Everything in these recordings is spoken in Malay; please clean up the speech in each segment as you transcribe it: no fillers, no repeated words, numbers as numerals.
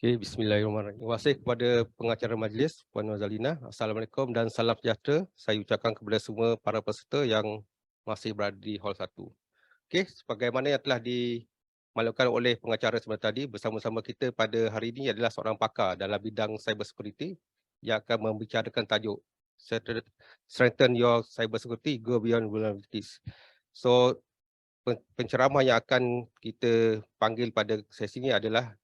Okay, bismillahirrahmanirrahim. Terima kasih kepada pengacara majlis, Puan Wazalina. Assalamualaikum dan salam sejahtera. Saya ucapkan kepada semua para peserta yang masih berada di hall 1. Okey, sebagaimana yang telah dimaklumkan oleh pengacara sebentar tadi, bersama-sama kita pada hari ini adalah seorang pakar dalam bidang cyber security yang akan membicarakan tajuk Strengthen Your Cyber Security, Go Beyond Vulnerabilities. So, penceramah yang akan kita panggil pada sesi ini adalah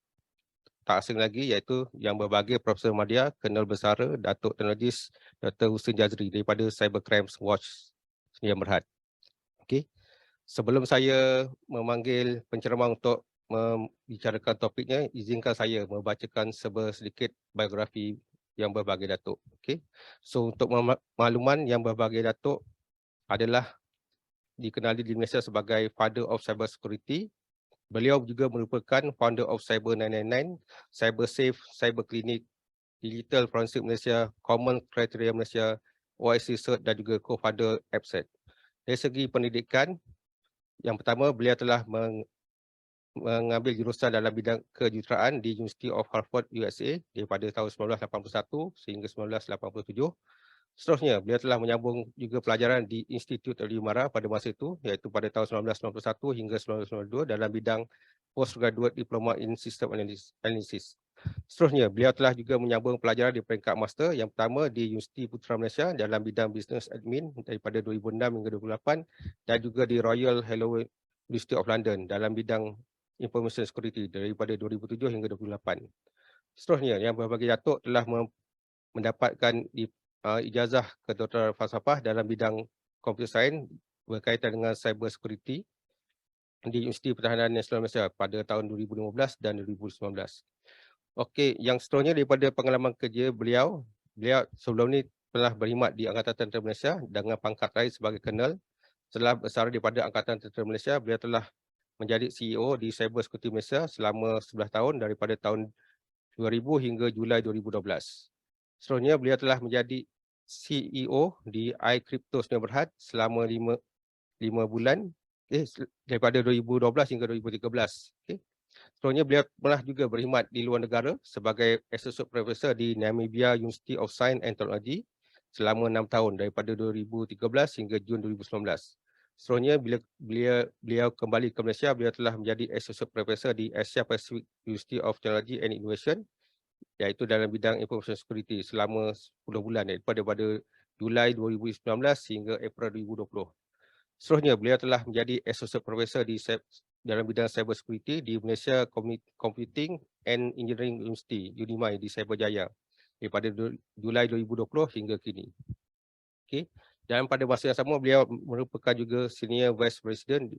tak asing lagi iaitu Yang Berbahagia Profesor Madya, Colonel Bersara Datuk Teknologis Dr. Hussein Jazri daripada Cybercrime Watch Sdn Bhd. Okey. Sebelum saya memanggil penceramah untuk membicarakan topiknya, izinkan saya membacakan sedikit biografi Yang Berbahagia Datuk. Okey. So untuk makluman, Yang Berbahagia Datuk adalah dikenali di Malaysia sebagai Father of Cyber Security. Beliau juga merupakan founder of Cyber 999, Cyber Safe, Cyber Clinic, Digital Forensik Malaysia, Common Criteria Malaysia, OIC Cert dan juga co-founder AppSec. Dari segi pendidikan, yang pertama beliau telah mengambil jurusan dalam bidang kejuruteraan di University of Harvard, USA daripada tahun 1981 sehingga 1987. Seterusnya, beliau telah menyambung juga pelajaran di Institut Alimara pada masa itu, iaitu pada tahun 1991 hingga 1992 dalam bidang Postgraduate Diploma in System Analysis. Seterusnya, beliau telah juga menyambung pelajaran di peringkat master yang pertama di Universiti Putra Malaysia dalam bidang Business Admin daripada 2006 hingga 2008 dan juga di Royal Holloway University of London dalam bidang Information Security daripada 2007 hingga 2008. Seterusnya, Yang Berbahagia Datuk telah mendapatkan ijazah kedoktoran falsafah dalam bidang computer science berkaitan dengan cyber security di Universiti Pertahanan Nasional Malaysia pada tahun 2015 dan 2019. Okey, yang seterusnya daripada pengalaman kerja beliau sebelum ni telah berkhidmat di Angkatan Tentera Malaysia dengan pangkat raih sebagai Colonel. Setelah bersara daripada Angkatan Tentera Malaysia, beliau telah menjadi CEO di Cyber Security Malaysia selama 11 tahun daripada tahun 2000 hingga Julai 2012. Seterusnya, beliau telah menjadi CEO di iCrypto Sdn Bhd selama 5 bulan daripada 2012 hingga 2013. Okay. Seterusnya, beliau pernah juga berkhidmat di luar negara sebagai Associate Professor di Namibia University of Science and Technology selama 6 tahun daripada 2013 hingga Jun 2019. Seterusnya, bila beliau kembali ke Malaysia, beliau telah menjadi Associate Professor di Asia Pacific University of Technology and Innovation iaitu dalam bidang information security selama 10 bulan daripada Julai 2019 hingga April 2020. Seterusnya, beliau telah menjadi Associate Professor dalam bidang cyber security di Malaysia Computing and Engineering University, UNIMAI di Cyberjaya daripada Julai 2020 hingga kini. Okay. Dan pada masa yang sama, beliau merupakan juga Senior Vice President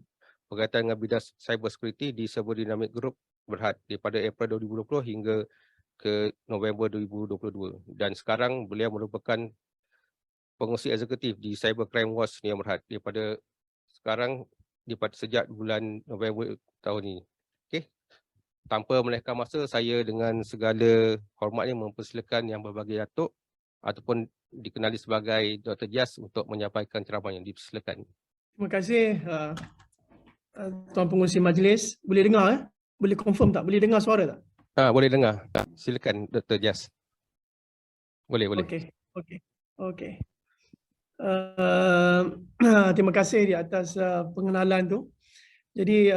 berkaitan dengan bidang cyber security di Cyber Dynamic Group Berhad daripada April 2020 hingga ke November 2022 dan sekarang beliau merupakan pengurusi eksekutif di Cybercrime Watch Sdn Bhd daripada sekarang sejak bulan November tahun ini. Okey. Tanpa melengahkan masa, saya dengan segala hormatnya mempersilakan Yang Berbahagia Datuk ataupun dikenali sebagai Dr. Jaz untuk menyampaikan ceramahnya. Dipersilakan. Terima kasih Tuan Pengurusi Majlis. Boleh dengar? Boleh confirm tak? Boleh dengar suara tak? Boleh dengar. Silakan Dr. Jaz. Boleh. Okey. Terima kasih di atas pengenalan tu. Jadi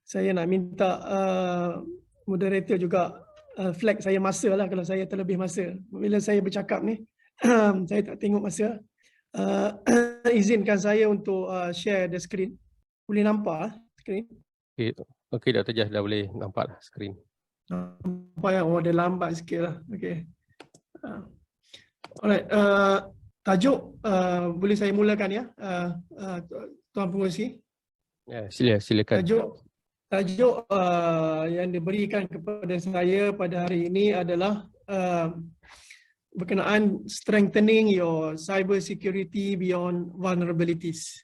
saya nak minta moderator juga flag saya masa lah kalau saya terlebih masa. Bila saya bercakap ni, saya tak tengok masa. Izinkan saya untuk share the screen. Boleh nampak screen? Okey, Dr. Jaz dah boleh nampak screen. Nampak yang dia lambat sikit lah. Okey. Alright. Tajuk boleh saya mulakan ya, Tuan Pengurusi? Ya, silakan. Tajuk yang diberikan kepada saya pada hari ini adalah berkenaan strengthening your cyber security beyond vulnerabilities.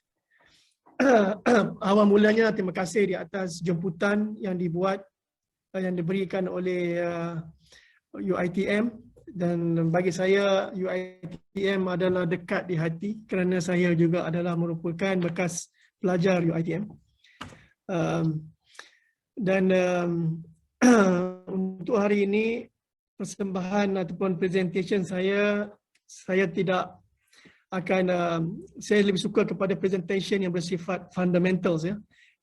Awal mulanya terima kasih di atas jemputan yang diberikan oleh UiTM, dan bagi saya UiTM adalah dekat di hati kerana saya juga adalah merupakan bekas pelajar UiTM. Dan untuk hari ini persembahan ataupun presentation saya tidak akan saya lebih suka kepada presentation yang bersifat fundamentals ya,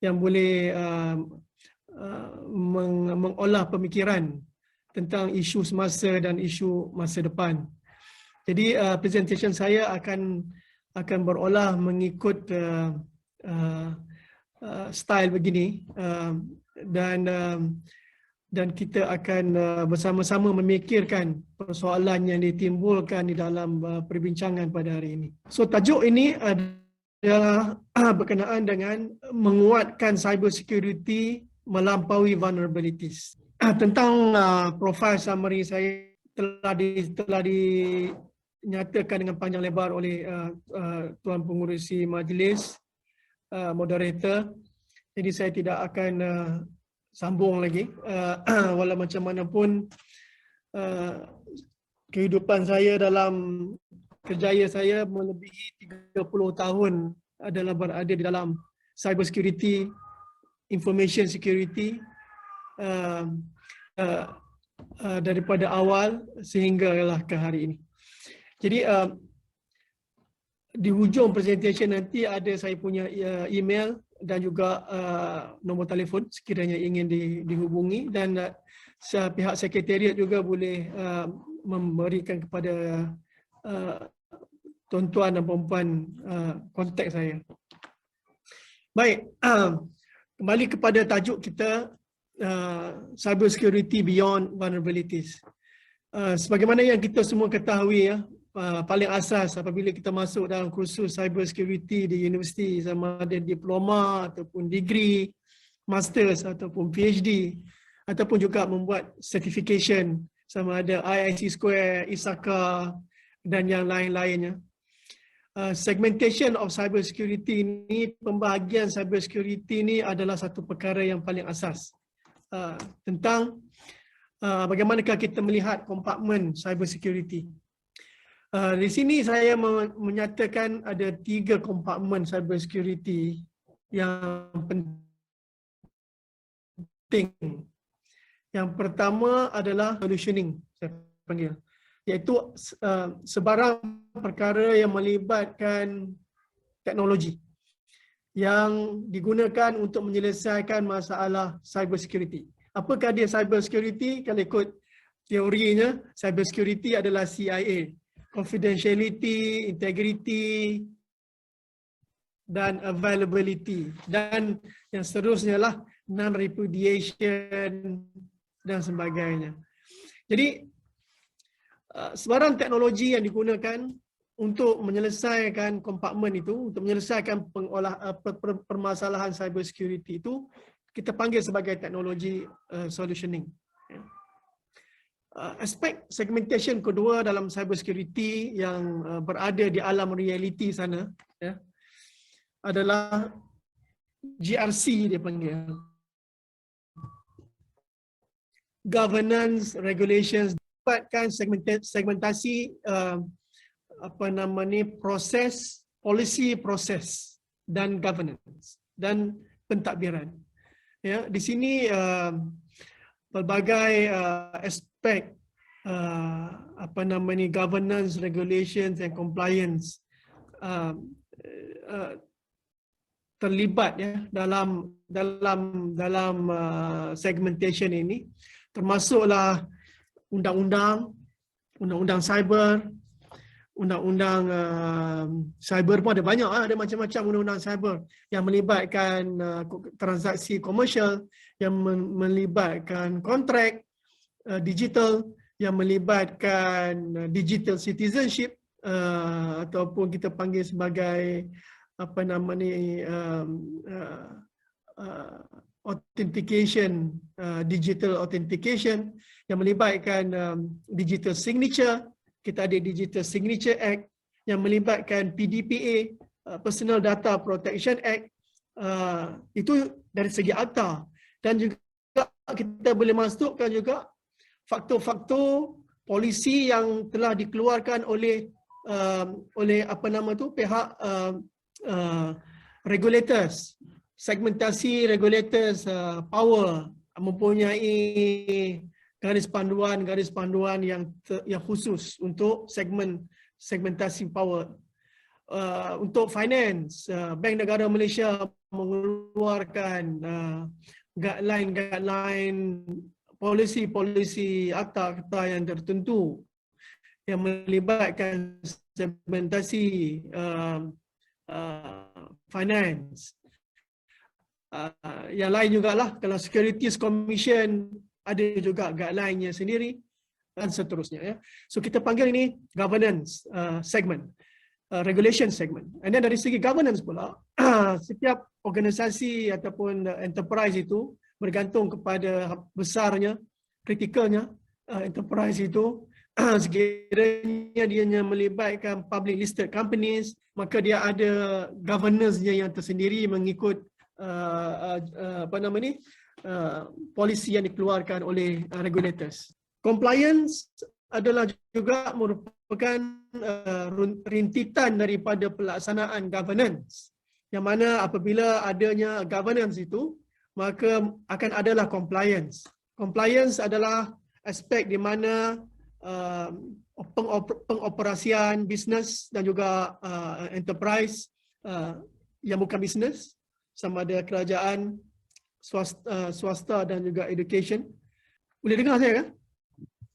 yang boleh mengolah pemikiran tentang isu semasa dan isu masa depan. Jadi presentation saya akan berolah mengikut style begini, dan kita akan bersama-sama memikirkan persoalan yang ditimbulkan di dalam perbincangan pada hari ini. So tajuk ini adalah berkenaan dengan menguatkan cyber security melampaui vulnerabilities. Tentang profile summary saya telah dinyatakan dengan panjang lebar oleh Tuan Pengerusi Majlis, moderator. Jadi saya tidak akan sambung lagi. Walau macam mana pun kehidupan saya dalam kerjaya saya melebihi 30 tahun adalah berada di dalam cyber security, information security, daripada awal sehinggalah ke hari ini. Jadi di hujung presentation nanti ada saya punya email dan juga nombor telefon sekiranya ingin dihubungi, dan pihak sekretariat juga boleh memberikan kepada tuan-tuan dan puan-puan kontak saya. Baik, kembali kepada tajuk kita, cyber security beyond vulnerabilities. Sebagaimana yang kita semua ketahui ya, paling asas apabila kita masuk dalam kursus cyber security di universiti, sama ada diploma ataupun degree, masters ataupun PhD, ataupun juga membuat certification sama ada IIC Square, ISACA dan yang lain-lainnya. Segmentation of cyber security ini, pembahagian cyber security ini adalah satu perkara yang paling asas tentang bagaimanakah kita melihat kompartmen cyber security. Di sini saya menyatakan ada 3 kompartmen cyber security yang penting. Yang pertama adalah solutioning, saya panggil, iaitu sebarang perkara yang melibatkan teknologi yang digunakan untuk menyelesaikan masalah cyber security. Apakah dia cyber security? Kalau ikut teorinya, cyber security adalah CIA. Confidentiality, integrity, dan availability. Dan yang seterusnya lah non-repudiation dan sebagainya. Jadi, sebarang teknologi yang digunakan untuk menyelesaikan kompartmen itu, untuk menyelesaikan permasalahan cyber security itu, kita panggil sebagai teknologi solutioning. Aspek segmentation kedua dalam cyber security yang berada di alam reality sana ya, adalah GRC dia panggil. Governance, regulations, dapatkan segmentasi proses, policy proses dan governance dan pentadbiran. Ya, di sini pelbagai aspek governance, regulations and compliance terlibat ya dalam segmentation ini, termasuklah undang-undang cyber, undang-undang cyber pun ada banyak, ada macam-macam undang-undang cyber yang melibatkan transaksi komersial, yang melibatkan kontrak digital, yang melibatkan digital citizenship, ataupun kita panggil sebagai authentication, digital authentication, yang melibatkan digital signature. Kita ada Digital Signature Act, yang melibatkan PDPA, Personal Data Protection Act. Itu dari segi akta. Dan juga kita boleh masukkan juga faktor-faktor polisi yang telah dikeluarkan oleh pihak regulators, segmentasi regulators power, mempunyai garis panduan yang khusus untuk segmentasi power. Untuk finance, Bank Negara Malaysia mengeluarkan guideline, polisi akta yang tertentu yang melibatkan segmentasi finance. Yang lain jugalah, kalau Securities Commission ada juga guideline-nya sendiri dan seterusnya. Ya. So kita panggil ini governance segment. Regulation segment. And then dari segi governance pula, setiap organisasi ataupun enterprise itu bergantung kepada besarnya, kritikalnya enterprise itu. Sekiranya dia melibatkan public listed companies, maka dia ada governance-nya yang tersendiri mengikut polisi yang dikeluarkan oleh regulators. Compliance adalah juga merupakan rintitan daripada pelaksanaan governance, yang mana apabila adanya governance itu, maka akan adalah compliance. Compliance adalah aspek di mana pengoperasian bisnes dan juga enterprise yang bukan bisnes, sama ada kerajaan, swasta dan juga education. Boleh dengar saya kan?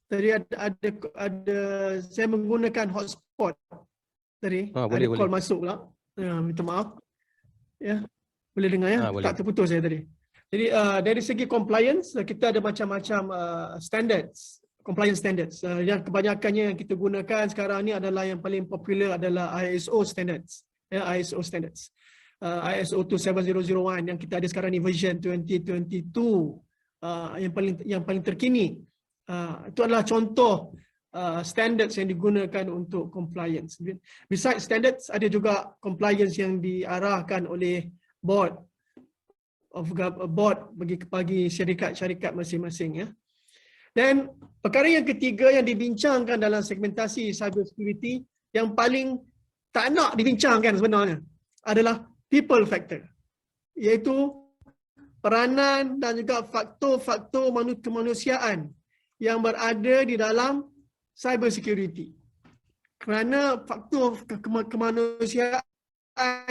Tadi ada saya menggunakan hotspot tadi. Boleh, ada call masuk pula. Minta maaf. Ya. Boleh dengar ya? Boleh. Tak terputus saya tadi. Jadi dari segi compliance, kita ada macam-macam standards, compliance standards. Yang kebanyakannya yang kita gunakan sekarang ni adalah yang paling popular adalah ISO standards. Ya, ISO standards. ISO 27001 yang kita ada sekarang ni version 2022 yang paling terkini. Itu adalah contoh standards yang digunakan untuk compliance. Besides standards, ada juga compliance yang diarahkan oleh board bagi syarikat-syarikat masing-masing. Ya. Dan perkara yang ketiga yang dibincangkan dalam segmentasi cyber security yang paling tak nak dibincangkan sebenarnya adalah people factor, iaitu peranan dan juga faktor-faktor kemanusiaan yang berada di dalam cyber security. Kerana faktor kemanusiaan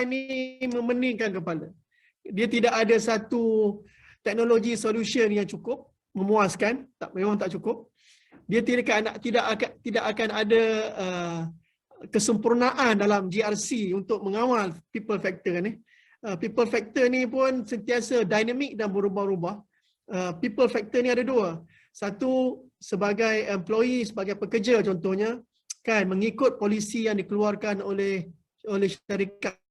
ini memeningkan kepala. Dia tidak ada satu teknologi solution yang cukup memuaskan, memang tak cukup. Dia tidak akan ada kesempurnaan dalam GRC untuk mengawal people factor ni. People factor ni pun sentiasa dinamik dan berubah-ubah. People factor ni ada dua. Satu, sebagai employee, sebagai pekerja contohnya, kan mengikut polisi yang dikeluarkan oleh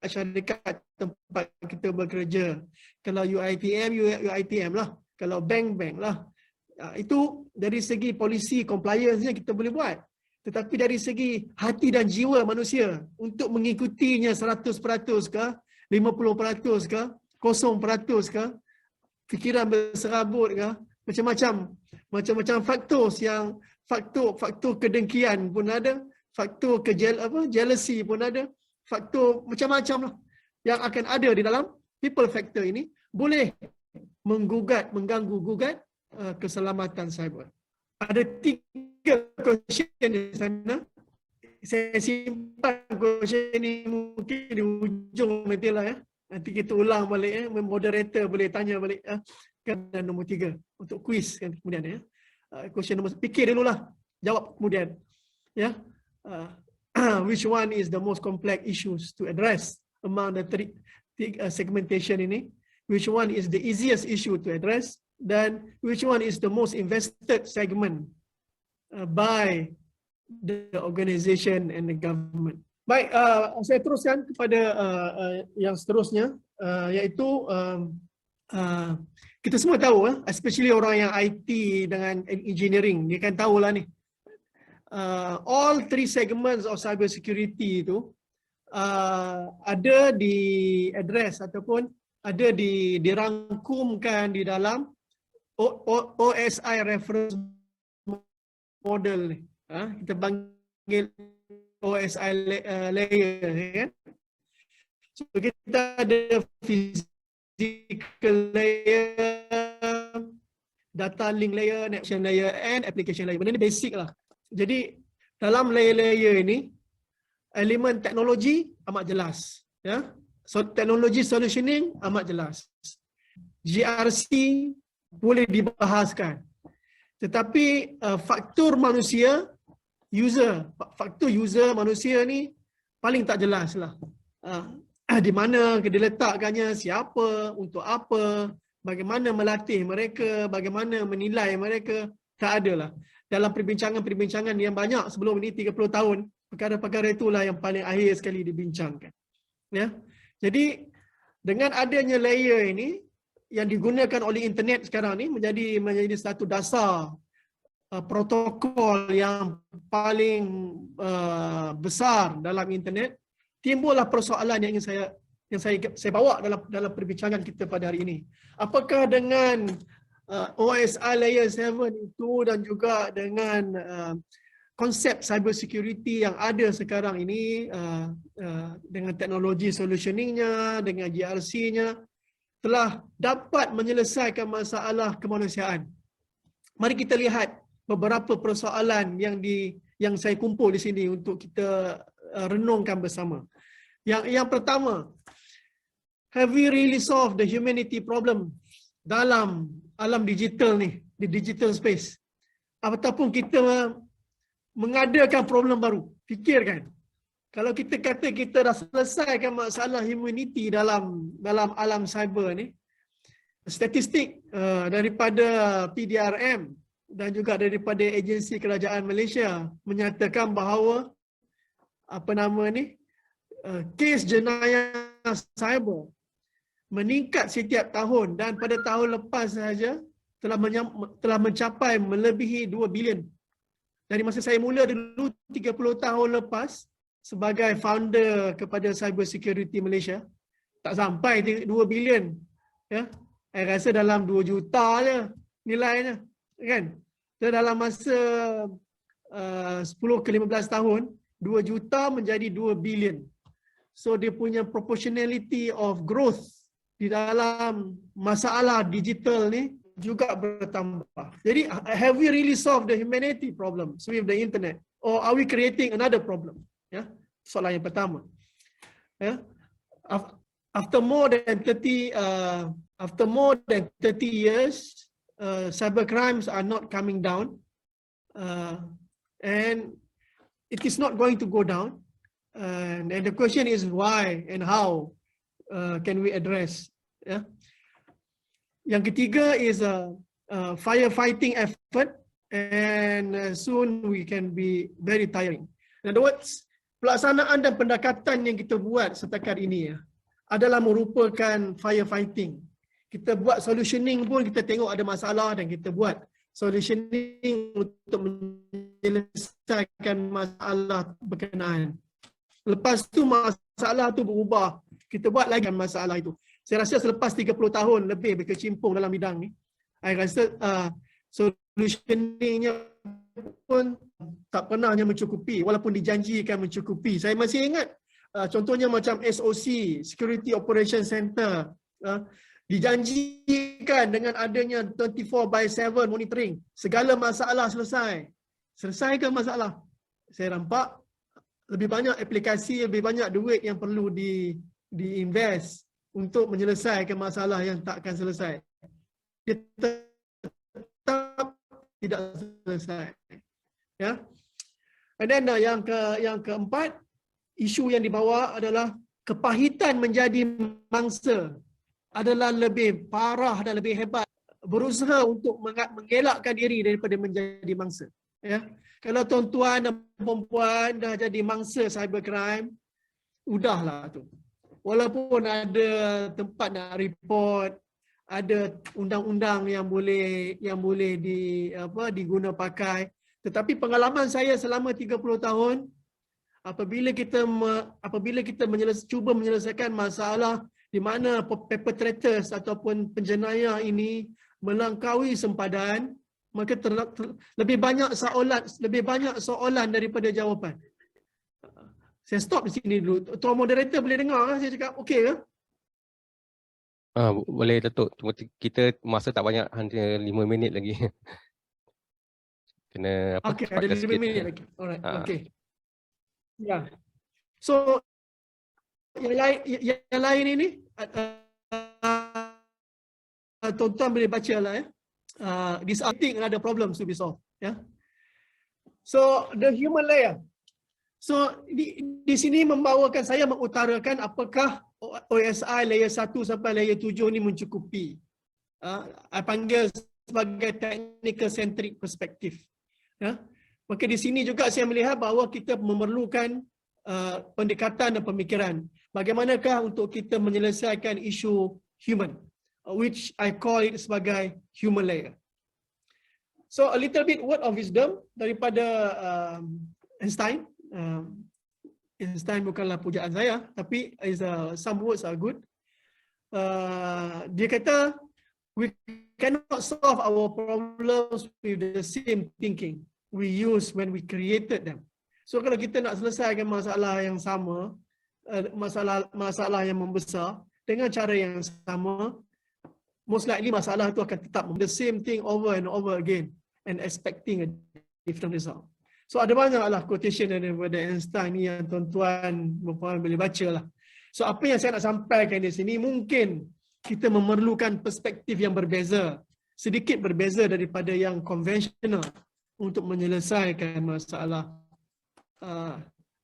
syarikat tempat kita bekerja. Kalau UiTM lah. Kalau bank lah. Itu dari segi polisi compliance-nya kita boleh buat. Tetapi dari segi hati dan jiwa manusia untuk mengikutinya 100% ke, 50% ke, 0% ke, fikiran berserabut ke, macam-macam faktor yang faktor kedengkian pun ada, faktor jealousy pun ada, faktor macam-macam lah yang akan ada di dalam people factor ini boleh mengganggu keselamatan cyber. Ada 3 question di sana. Saya simpan question ni mungkin di hujung nanti lah ya. Nanti kita ulang balik moderator boleh tanya balik kan nombor 3 untuk quiz kan kemudian ya. Question nombor, fikir dululah, jawab kemudian. Ya. Which one is the most complex issues to address among the three segmentation ini? Which one is the easiest issue to address? Dan which one is the most invested segment by the organization and the government? Baik, saya teruskan kepada yang seterusnya, iaitu kita semua tahu, especially orang yang IT dengan engineering, dia kan tahulah ni. All 3 segments of cyber security itu ada di address ataupun ada dirangkumkan di dalam OSI reference model ni. Kita panggil OSI layer kan. So kita ada physical layer, data link layer, connection layer and application layer. Benda ni basic lah. Jadi dalam layer-layer ini elemen teknologi amat jelas, ya. So teknologi solutioning amat jelas. GRC boleh dibahaskan. Tetapi faktor manusia, faktor user manusia ni paling tak jelas lah. Di mana dia letakkannya, siapa, untuk apa, bagaimana melatih mereka, bagaimana menilai mereka, tak ada lah. Dalam perbincangan-perbincangan yang banyak sebelum ini 30 tahun, perkara-perkara itulah yang paling akhir sekali dibincangkan. Ya. Jadi dengan adanya layer ini yang digunakan oleh internet sekarang ni menjadi satu dasar protokol yang paling besar dalam internet, timbullah persoalan yang ingin saya bawa dalam perbincangan kita pada hari ini. Apakah dengan OSI layer 7 itu dan juga dengan konsep cyber security yang ada sekarang ini dengan teknologi solutioningnya, dengan GRC-nya telah dapat menyelesaikan masalah kemanusiaan. Mari kita lihat beberapa persoalan yang saya kumpul di sini untuk kita renungkan bersama. Yang pertama, have we really solved the humanity problem dalam alam digital ni, di digital space? Ataupun kita mengadakan problem baru? Fikirkan. Kalau kita kata kita dah selesaikan masalah humanity dalam alam cyber ni, statistik daripada PDRM dan juga daripada agensi kerajaan Malaysia menyatakan bahawa kes jenayah cyber meningkat setiap tahun dan pada tahun lepas sahaja telah mencapai melebihi 2 bilion. Dari masa saya mula dulu 30 tahun lepas sebagai founder kepada Cyber Security Malaysia, tak sampai 2 bilion. Ya. Saya rasa dalam 2 juta je nilainya. Kan? Dan dalam masa 10 ke 15 tahun, 2 juta menjadi 2 bilion. So dia punya proportionality of growth di dalam masalah digital ni juga bertambah. Jadi have we really solved the humanity problems with the internet, or are we creating another problem? Ya, soalan yang pertama. Ya, after more than 30 years, cyber crimes are not coming down, and it is not going to go down. And the question is why and how can we address? Yeah. Yang ketiga is a firefighting effort, and soon we can be very tiring. In other words, pelaksanaan dan pendekatan yang kita buat setakat ini adalah merupakan firefighting. Kita buat solutioning pun kita tengok ada masalah dan kita buat solutioning untuk menyelesaikan masalah berkenaan. Lepas tu masalah tu berubah, kita buat lagi masalah itu. Saya rasa selepas 30 tahun lebih berkecimpung dalam bidang ni, saya rasa solutioningnya pun tak pernahnya mencukupi walaupun dijanjikan mencukupi. Saya masih ingat contohnya macam SOC, Security Operation Center, dijanjikan dengan adanya 24/7 monitoring, segala masalah selesai. Selesaikan masalah? Saya nampak lebih banyak aplikasi, lebih banyak duit yang perlu di-invest untuk menyelesaikan masalah yang takkan selesai. Dia tetap tidak selesai. Ya. And then yang keempat, isu yang dibawa adalah kepahitan menjadi mangsa adalah lebih parah dan lebih hebat. Berusaha untuk mengelakkan diri daripada menjadi mangsa. Ya. Kalau tuan-tuan dan perempuan dah jadi mangsa cybercrime, udahlah tu. Walaupun ada tempat nak report, ada undang-undang yang boleh diguna pakai, tetapi pengalaman saya selama 30 tahun, apabila kita cuba menyelesaikan masalah di mana perpetrators ataupun penjenayah ini melangkaui sempadan, maka lebih banyak soalan daripada jawapan. Saya stop di sini dulu. Tuan moderator boleh dengar saya cakap okey ke? Boleh Datuk. Cuma kita masa tak banyak, hanya 5 minit lagi. Kena apa? Okey, ada Cepatkan 5 sikit. minit lagi. Alright, Ah, okey. Ya. So yang lain ini tuan-tuan boleh baca lah ya. This I think another problems to be solved. Ya. So the human layer. So di sini membawakan saya mengutarakan apakah OSI layer 1 sampai layer 7 ni mencukupi. I panggil sebagai technical centric perspective. Ya. Maka di sini juga saya melihat bahawa kita memerlukan pendekatan dan pemikiran. Bagaimanakah untuk kita menyelesaikan isu human, which I call it sebagai human layer. So a little bit word of wisdom daripada Einstein. Einstein bukanlah pujaan saya, tapi some words are good. Dia kata, we cannot solve our problems with the same thinking we use when we created them. So kalau kita nak selesaikan masalah yang sama, masalah yang membesar dengan cara yang sama, most likely masalah itu akan tetap the same thing over and over again and expecting a different result. So ada banyaklah quotation daripada Einstein ni yang tuan-tuan boleh baca lah. So apa yang saya nak sampaikan di sini, mungkin kita memerlukan perspektif yang berbeza, sedikit berbeza daripada yang konvensional untuk menyelesaikan masalah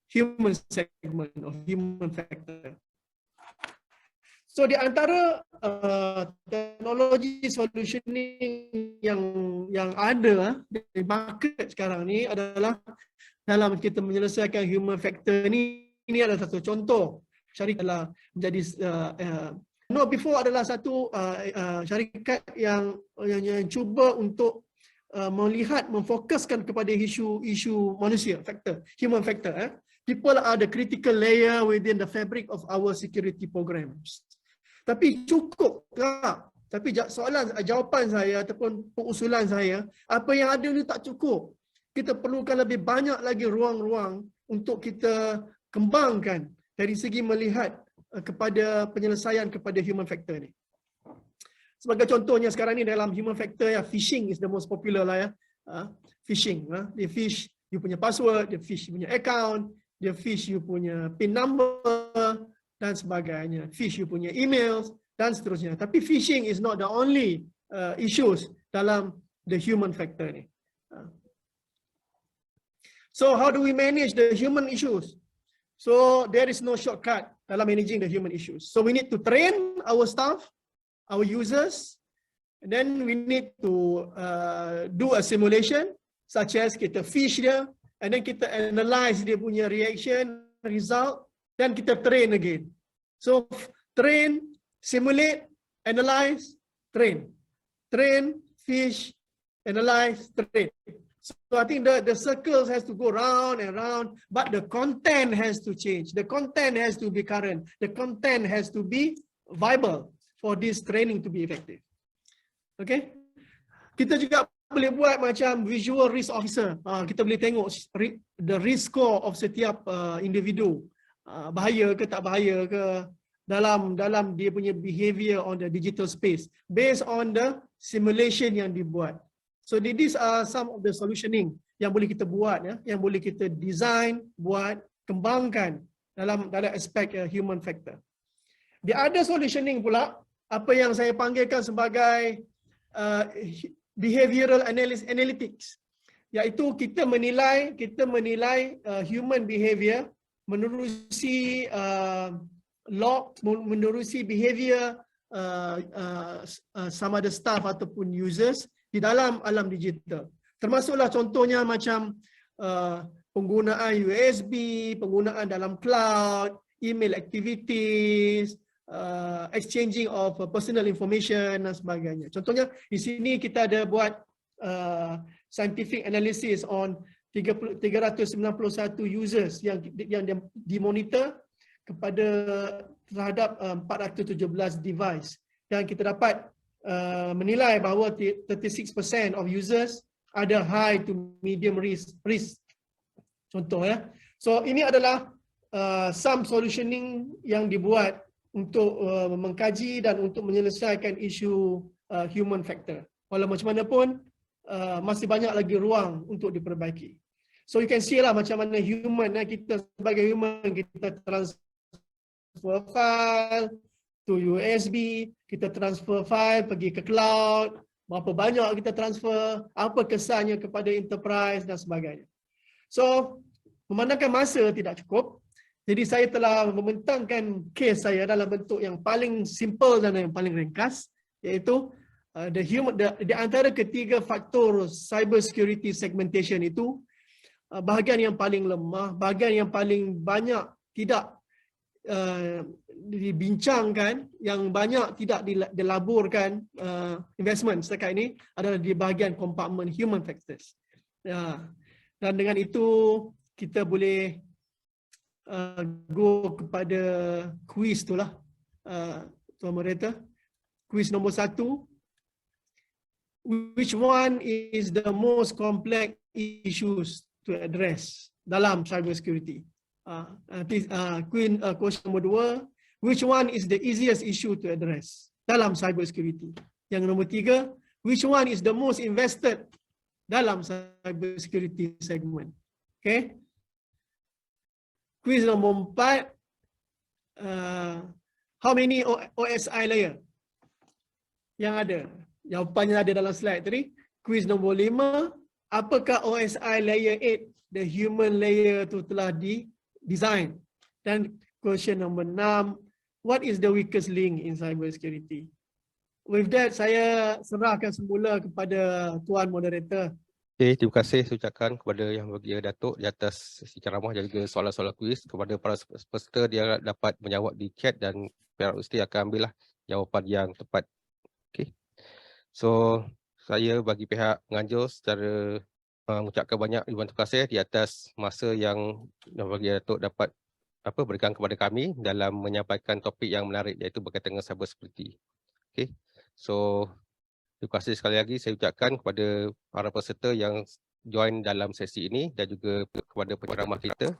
human segment of human factor. So di antara teknologi solutioning yang ada di market sekarang ni adalah dalam kita menyelesaikan human factor ni, ini adalah satu contoh. Syarikat adalah menjadi before adalah satu syarikat yang cuba untuk melihat, memfokuskan kepada isu manusia, factor, human factor. People are the critical layer within the fabric of our security programs. Tapi cukup tak? Tapi jawapan saya ataupun pengusulan saya, apa yang ada ni tak cukup. Kita perlukan lebih banyak lagi ruang-ruang untuk kita kembangkan dari segi melihat kepada penyelesaian kepada human factor ni. Sebagai contohnya sekarang ni dalam human factor ya, phishing is the most popular lah ya. Phishing, dia fish you punya password, dia fish you punya account, dia fish you punya PIN number dan sebagainya, fish you punya emails dan seterusnya. Tapi phishing is not the only issues dalam the human factor ni. So how do we manage the human issues? So there is no shortcut dalam managing the human issues. So we need to train our staff, our users, and then we need to do a simulation, such as kita fish dia, and then kita analyze dia punya reaction, result, dan kita train again. So train, simulate, analyze, train. Train, fish, analyze, train. So I think the circles has to go round and round, but the content has to change. The content has to be current. The content has to be viable for this training to be effective. Okay? Kita juga boleh buat macam visual risk officer. Kita boleh tengok the risk score of setiap individu. Bahaya ke tak bahaya ke dalam dia punya behavior on the digital space based on the simulation yang dibuat. So these are some of the solutioning yang boleh kita buat ya, yang boleh kita design, buat, kembangkan dalam aspek human factor. The other solutioning pula, apa yang saya panggilkan sebagai behavioral analytics, iaitu kita menilai human behavior menerusi log, menerusi behavior sama ada staff ataupun users di dalam alam digital. Termasuklah contohnya macam penggunaan USB, penggunaan dalam cloud, email activities, exchanging of personal information dan sebagainya. Contohnya di sini kita ada buat scientific analysis on 391 users yang dimonitor kepada terhadap 417 device, dan kita dapat menilai bahawa 36% of users ada high to medium risk. Contoh ya. So ini adalah some solutioning yang dibuat untuk mengkaji dan untuk menyelesaikan isu human factor. Walau macam mana pun masih banyak lagi ruang untuk diperbaiki. So you can see lah macam mana human, kita sebagai human, kita transfer file to USB, kita transfer file pergi ke cloud, berapa banyak kita transfer, apa kesannya kepada enterprise dan sebagainya. So memandangkan masa tidak cukup, jadi saya telah membentangkan kes saya dalam bentuk yang paling simple dan yang paling ringkas, iaitu di antara ketiga faktor cyber security segmentation itu, bahagian yang paling lemah, bahagian yang paling banyak tidak dibincangkan, yang banyak tidak dilaburkan investment setakat ini adalah di bahagian kompartmen human factors. Dan dengan itu kita boleh go kepada quiz tu lah, Tuan Moderator. Quiz nombor 1. Which one is the most complex issues to address dalam cyber security? Question nombor 2. Which one is the easiest issue to address dalam cyber security? Yang nombor 3. Which one is the most invested dalam cyber security segment? Okay. Quiz nombor 4. How many OSI layer yang ada? Jawapannya ada dalam slide tadi. Quiz nombor 5. Apakah OSI layer 8, the human layer tu telah design? Dan question nombor 6. What is the weakest link in cyber security? With that, saya serahkan semula kepada Tuan Moderator. Okay, terima kasih saya ucapkan kepada Yang Berbahagia Datuk di atas sesi ceramah dan juga soalan-soalan kuis. Kepada para peserta, dia dapat menjawab di chat dan pihak universiti akan ambillah jawapan yang tepat. Okay. So, saya bagi pihak penganjur secara mengucapkan banyak ribuan terima kasih di atas masa yang Yang Berbahagia Datuk dapat berikan kepada kami dalam menyampaikan topik yang menarik, iaitu berkaitan dengan cyber security. Okay. So, terima kasih sekali lagi saya ucapkan kepada para peserta yang join dalam sesi ini dan juga kepada penceramah kita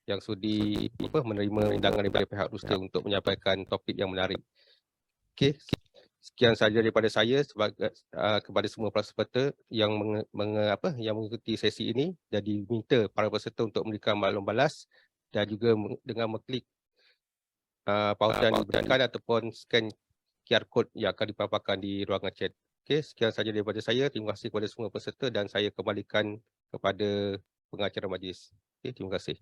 yang sudi menerima undangan daripada pihak universiti untuk menyampaikan topik yang menarik. Okey, sekian sahaja daripada saya kepada semua peserta yang mengikuti sesi ini, dan diminta para peserta untuk memberikan maklum balas dan juga dengan mengklik pautan yang diberikan ataupun scan QR code yang akan dipaparkan di ruangan chat. Okey, sekian sahaja daripada saya. Terima kasih kepada semua peserta dan saya kembalikan kepada pengacara majlis. Okey, terima kasih.